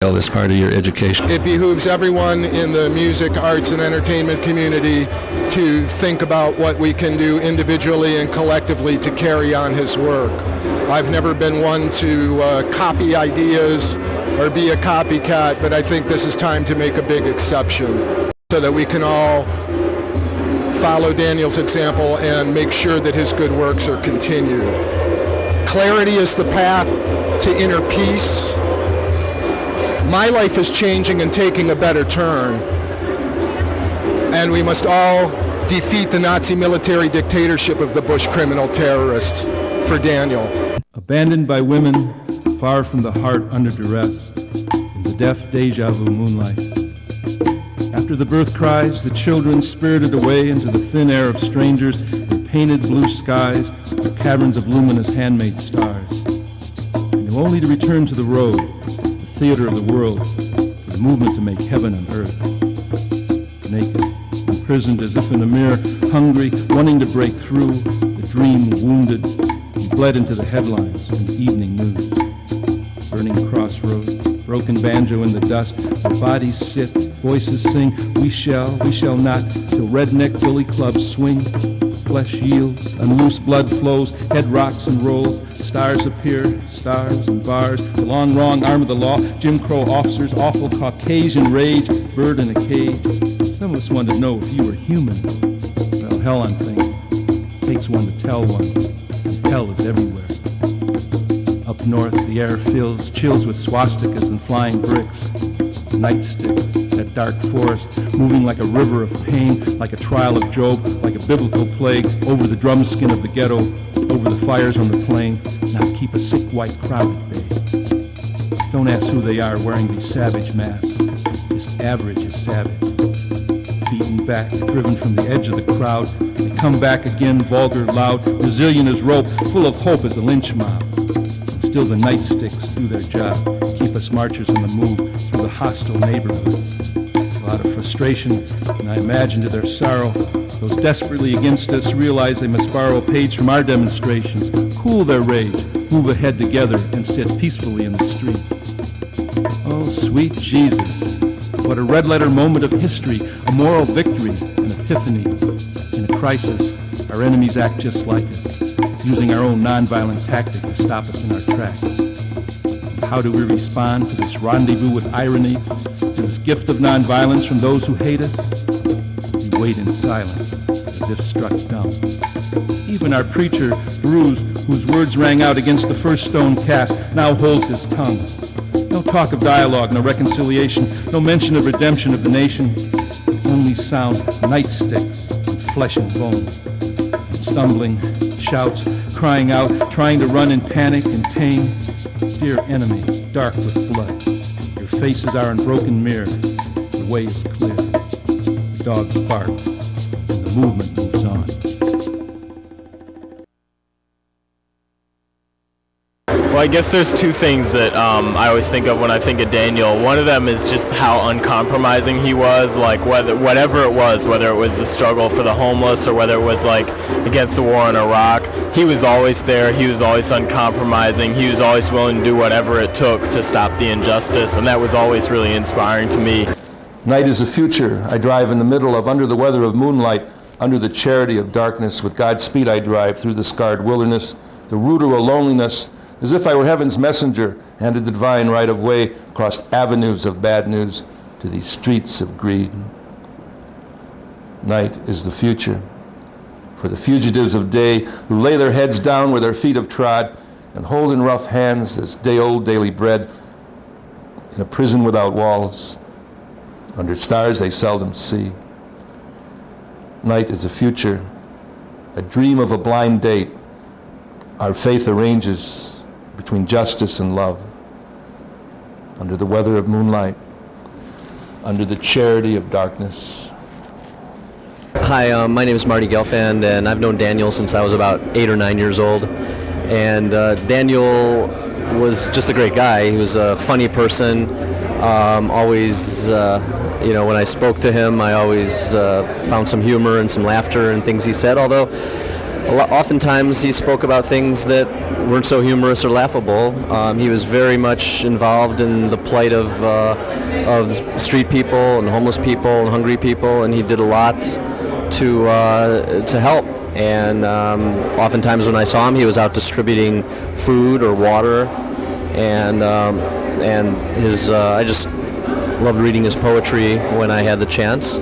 as part of your education. It behooves everyone in the music, arts, and entertainment community to think about what we can do individually and collectively to carry on his work. I've never been one to copy ideas or be a copycat, but I think this is time to make a big exception so that we can all follow Daniel's example and make sure that his good works are continued. Clarity is the path to inner peace. My life is changing and taking a better turn, and we must all defeat the Nazi military dictatorship of the Bush criminal terrorists. For Daniel. Abandoned by women, far from the heart under duress, in the deaf deja vu moonlight. After the birth cries, the children spirited away into the thin air of strangers, their painted blue skies, their caverns of luminous handmade stars. And only to return to the road, theater of the world, for the movement to make heaven and earth. Naked, imprisoned as if in a mirror, hungry, wanting to break through, the dream wounded, he bled into the headlines and the evening news. Burning crossroads, broken banjo in the dust, our bodies sit, voices sing, we shall not, till redneck billy clubs swing, flesh yields, and loose blood flows, head rocks and rolls, stars appear, stars and bars, the long wrong arm of the law, Jim Crow officers, awful Caucasian rage, bird in a cage. Some of us wanted to know if you were human. Well, hell I'm thinking, takes one to tell one, and hell is everywhere. Up north, the air fills, chills with swastikas and flying bricks, nightsticks, that dark forest, moving like a river of pain, like a trial of Job, like a biblical plague, over the drum skin of the ghetto, over the fires on the plain. Now keep a sick white crowd at bay. Don't ask who they are wearing these savage masks. Just average is savage. Beaten back, driven from the edge of the crowd, they come back again, vulgar, loud, resilient as rope, full of hope as a lynch mob. And still the nightsticks do their job, keep us marchers on the move through the hostile neighborhood. A lot of frustration, and I imagine to their sorrow, those desperately against us realize they must borrow a page from our demonstrations, cool their rage, move ahead together, and sit peacefully in the street. Oh, sweet Jesus, what a red-letter moment of history, a moral victory, an epiphany. In a crisis, our enemies act just like us, using our own nonviolent tactic to stop us in our tracks. How do we respond to this rendezvous with irony, to this gift of nonviolence from those who hate us? We wait in silence, as if struck dumb. Even our preacher, bruised, whose words rang out against the first stone cast, now holds his tongue. No talk of dialogue, no reconciliation, no mention of redemption of the nation. Only sound nightsticks and flesh and bone. Stumbling, shouts, crying out, trying to run in panic and pain. Dear enemy, dark with blood, your faces are in broken mirror. The way is clear. The dogs bark, and the movement moves on. Well, I guess there's two things that I always think of when I think of Daniel. One of them is just how uncompromising he was, like whatever it was, whether it was the struggle for the homeless or whether it was like against the war in Iraq, he was always there, he was always uncompromising, he was always willing to do whatever it took to stop the injustice, and that was always really inspiring to me. Night is a future. I drive in the middle of under the weather of moonlight, under the charity of darkness. With Godspeed I drive through the scarred wilderness, the route of loneliness, as if I were heaven's messenger, handed the divine right of way across avenues of bad news to these streets of greed. Night is the future for the fugitives of day who lay their heads down where their feet have trod and hold in rough hands this day-old daily bread in a prison without walls, under stars they seldom see. Night is a future, a dream of a blind date our faith arranges between justice and love, under the weather of moonlight, under the charity of darkness. Hi, my name is Marty Gelfand, and I've known Daniel since I was about 8 or 9 years old. And Daniel was just a great guy. He was a funny person, always, when I spoke to him, I always found some humor and some laughter in things he said, although oftentimes he spoke about things that weren't so humorous or laughable. He was very much involved in the plight of street people and homeless people and hungry people, and he did a lot to help. And oftentimes when I saw him, he was out distributing food or water, and I just loved reading his poetry when I had the chance.